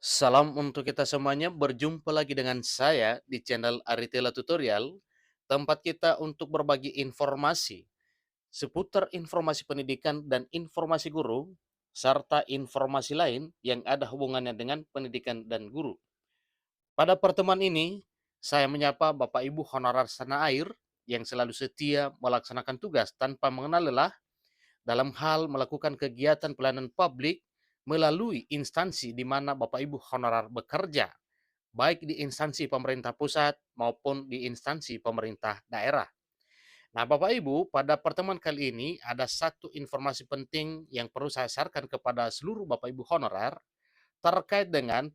Salam untuk kita semuanya, berjumpa lagi dengan saya di channel Aritela Tutorial, tempat kita untuk berbagi informasi seputar informasi pendidikan dan informasi guru, serta informasi lain yang ada hubungannya dengan pendidikan dan guru. Pada pertemuan ini, saya menyapa Bapak Ibu honorer tanah air yang selalu setia melaksanakan tugas tanpa mengenal lelah dalam hal melakukan kegiatan pelayanan publik melalui instansi di mana Bapak Ibu honorer bekerja, baik di instansi pemerintah pusat maupun di instansi pemerintah daerah. Nah, Bapak Ibu, pada pertemuan kali ini ada satu informasi penting yang perlu saya sarankan kepada seluruh Bapak Ibu honorer terkait dengan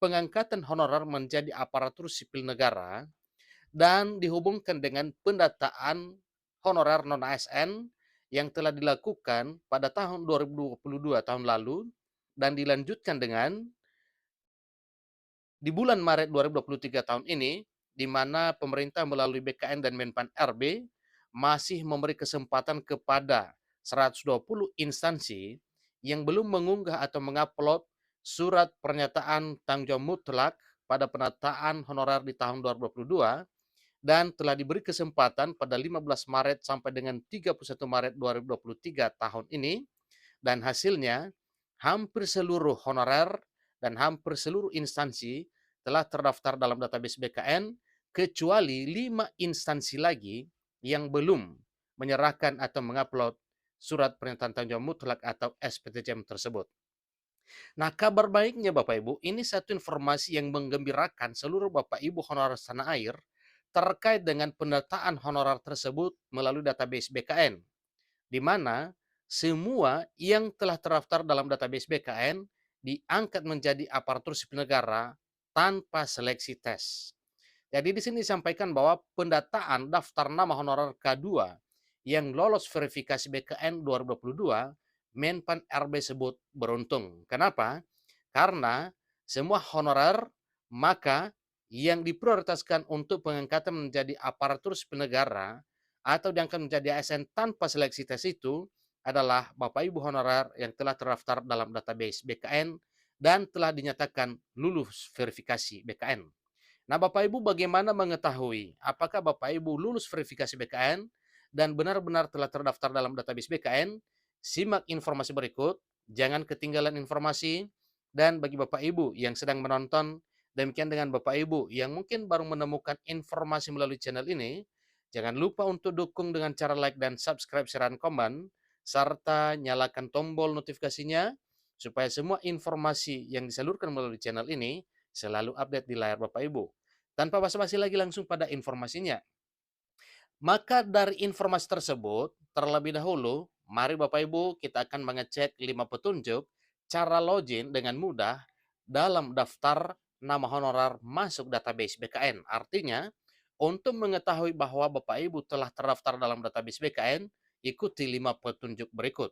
pengangkatan honorer menjadi aparatur sipil negara dan dihubungkan dengan pendataan honorer non-ASN yang telah dilakukan pada tahun 2022 tahun lalu dan dilanjutkan dengan di bulan Maret 2023 tahun ini, di mana pemerintah melalui BKN dan Menpan RB masih memberi kesempatan kepada 120 instansi yang belum mengunggah atau mengupload surat pernyataan tanggung jawab mutlak pada penataan honorer di tahun 2022 dan telah diberi kesempatan pada 15 Maret sampai dengan 31 Maret 2023 tahun ini dan hasilnya hampir seluruh honorer dan hampir seluruh instansi telah terdaftar dalam database BKN kecuali 5 instansi lagi yang belum menyerahkan atau mengupload surat pernyataan tanggung jawab mutlak atau SPTJM tersebut. Nah, kabar baiknya Bapak Ibu, ini satu informasi yang menggembirakan seluruh Bapak Ibu honorer tanah air terkait dengan pendataan honorer tersebut melalui database BKN, di mana semua yang telah terdaftar dalam database BKN diangkat menjadi aparatur sipil negara tanpa seleksi tes. Jadi di sini disampaikan bahwa pendataan daftar nama honorer K2 yang lolos verifikasi BKN 2022, Menpan RB sebut beruntung. Kenapa? Karena semua honorer maka yang diprioritaskan untuk pengangkatan menjadi aparatur sipil negara atau diangkat menjadi ASN tanpa seleksi tes itu adalah Bapak Ibu honorer yang telah terdaftar dalam database BKN dan telah dinyatakan lulus verifikasi BKN. Nah, Bapak Ibu bagaimana mengetahui apakah Bapak Ibu lulus verifikasi BKN dan benar-benar telah terdaftar dalam database BKN? Simak informasi berikut, jangan ketinggalan informasi. Dan bagi Bapak Ibu yang sedang menonton, demikian dengan Bapak Ibu yang mungkin baru menemukan informasi melalui channel ini, jangan lupa untuk dukung dengan cara like dan subscribe, share, dan komen, serta nyalakan tombol notifikasinya supaya semua informasi yang disalurkan melalui channel ini selalu update di layar Bapak Ibu. Tanpa basa-basi lagi langsung pada informasinya. Maka dari informasi tersebut, terlebih dahulu, mari Bapak Ibu kita akan mengecek 5 petunjuk cara login dengan mudah dalam daftar nama honorer masuk database BKN. Artinya, untuk mengetahui bahwa Bapak Ibu telah terdaftar dalam database BKN, ikuti 5 petunjuk berikut.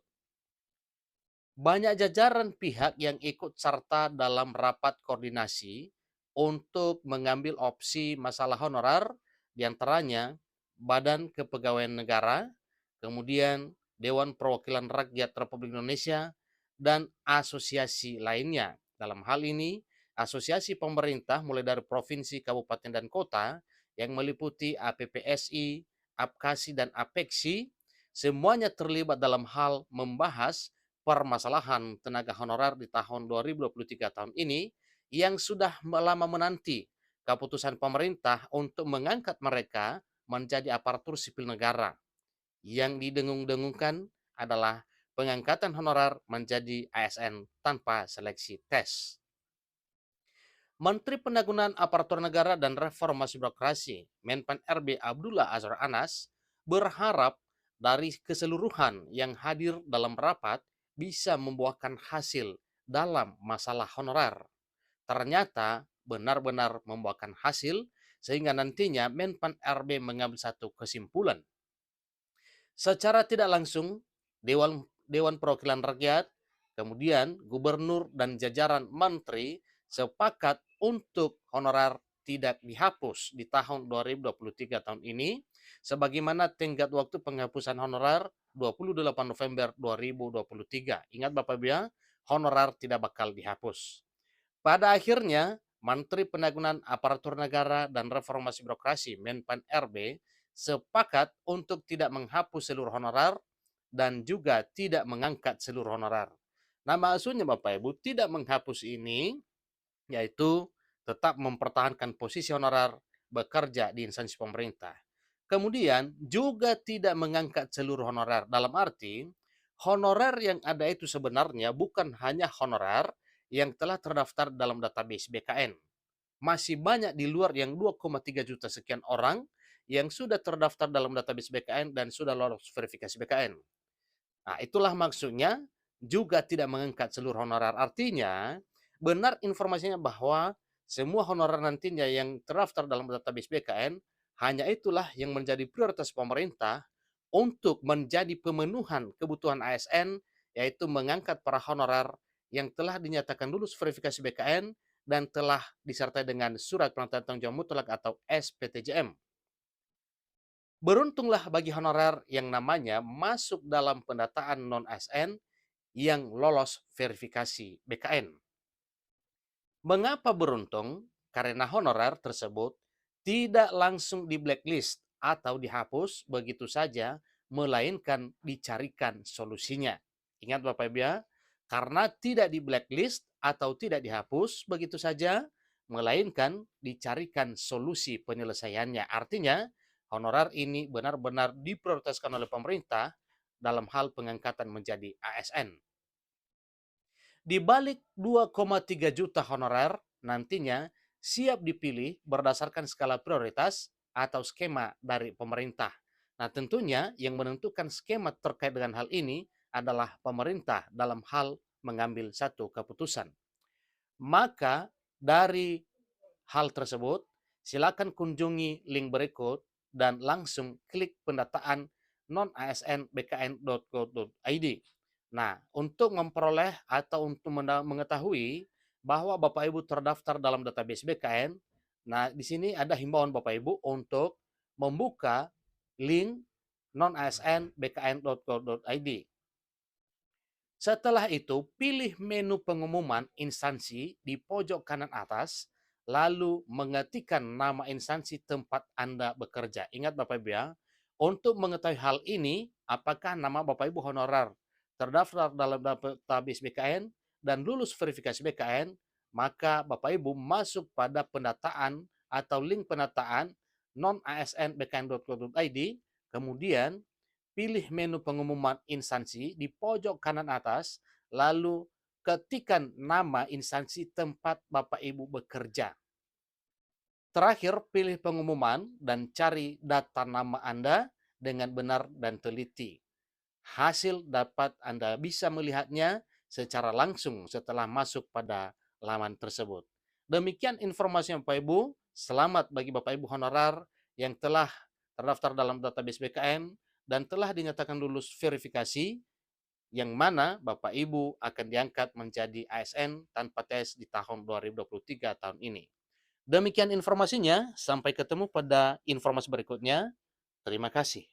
Banyak jajaran pihak yang ikut serta dalam rapat koordinasi untuk mengambil opsi masalah honorer, diantaranya Badan Kepegawaian Negara, kemudian Dewan Perwakilan Rakyat Republik Indonesia, dan asosiasi lainnya. Dalam hal ini, asosiasi pemerintah mulai dari provinsi, kabupaten, dan kota yang meliputi APPSI, APKASI, dan APEKSI, semuanya terlibat dalam hal membahas permasalahan tenaga honorer di tahun 2023 tahun ini yang sudah lama menanti keputusan pemerintah untuk mengangkat mereka menjadi aparatur sipil negara. Yang didengung-dengungkan adalah pengangkatan honorer menjadi ASN tanpa seleksi tes. Menteri Pendagungan Aparatur Negara dan Reformasi Birokrasi, Menpan RB Abdullah Azwar Anas, berharap dari keseluruhan yang hadir dalam rapat bisa membuahkan hasil dalam masalah honorer. Ternyata benar-benar membuahkan hasil sehingga nantinya Menpan RB mengambil satu kesimpulan. Secara tidak langsung, Dewan Perwakilan Rakyat, kemudian Gubernur dan jajaran menteri sepakat untuk honorer tidak dihapus di tahun 2023 tahun ini, sebagaimana tenggat waktu penghapusan honorer 28 November 2023. Ingat Bapak Ibu ya, honorer tidak bakal dihapus. Pada akhirnya, Menteri Pendayagunaan Aparatur Negara dan Reformasi Birokrasi Menpan RB sepakat untuk tidak menghapus seluruh honorar dan juga tidak mengangkat seluruh honorar. Nah, maksudnya Bapak Ibu tidak menghapus ini yaitu tetap mempertahankan posisi honorar bekerja di instansi pemerintah. Kemudian juga tidak mengangkat seluruh honorar, dalam arti honorar yang ada itu sebenarnya bukan hanya honorar yang telah terdaftar dalam database BKN. Masih banyak di luar yang 2,3 juta sekian orang yang sudah terdaftar dalam database BKN dan sudah lolos verifikasi BKN. Nah, itulah maksudnya juga tidak mengangkat seluruh honorar. Artinya, benar informasinya bahwa semua honorar nantinya yang terdaftar dalam database BKN, hanya itulah yang menjadi prioritas pemerintah untuk menjadi pemenuhan kebutuhan ASN, yaitu mengangkat para honorar yang telah dinyatakan lulus verifikasi BKN dan telah disertai dengan surat penangguhan tanggung jawab mutlak atau SPTJM. Beruntunglah bagi honorer yang namanya masuk dalam pendataan non-ASN yang lolos verifikasi BKN. Mengapa beruntung? Karena honorer tersebut tidak langsung di blacklist atau dihapus begitu saja, melainkan dicarikan solusinya. Ingat Bapak Ibu ya, karena tidak di blacklist atau tidak dihapus begitu saja, melainkan dicarikan solusi penyelesaiannya. Artinya, honorer ini benar-benar diprioritaskan oleh pemerintah dalam hal pengangkatan menjadi ASN. Di balik 2,3 juta honorer nantinya siap dipilih berdasarkan skala prioritas atau skema dari pemerintah. Nah, tentunya yang menentukan skema terkait dengan hal ini adalah pemerintah dalam hal mengambil satu keputusan. Maka dari hal tersebut, silakan kunjungi link berikut dan langsung klik pendataan non-asn.bkn.go.id. Nah, untuk memperoleh atau untuk mengetahui bahwa Bapak Ibu terdaftar dalam database BKN, nah di sini ada himbauan Bapak Ibu untuk membuka link non-asn.bkn.go.id. Setelah itu, pilih menu pengumuman instansi di pojok kanan atas, lalu mengetikkan nama instansi tempat Anda bekerja. Ingat Bapak Ibu ya, untuk mengetahui hal ini, apakah nama Bapak Ibu honorer terdaftar dalam database BKN dan lulus verifikasi BKN, maka Bapak Ibu masuk pada pendataan atau link pendataan non-asn.bkn.go.id, kemudian pilih menu pengumuman instansi di pojok kanan atas, lalu ketikkan nama instansi tempat Bapak Ibu bekerja. Terakhir, pilih pengumuman dan cari data nama Anda dengan benar dan teliti. Hasil dapat Anda bisa melihatnya secara langsung setelah masuk pada laman tersebut. Demikian informasi Bapak Ibu. Selamat bagi Bapak Ibu honorer yang telah terdaftar dalam database BKN dan telah dinyatakan lulus verifikasi, yang mana Bapak Ibu akan diangkat menjadi ASN tanpa tes di tahun 2023 tahun ini. Demikian informasinya, sampai ketemu pada informasi berikutnya. Terima kasih.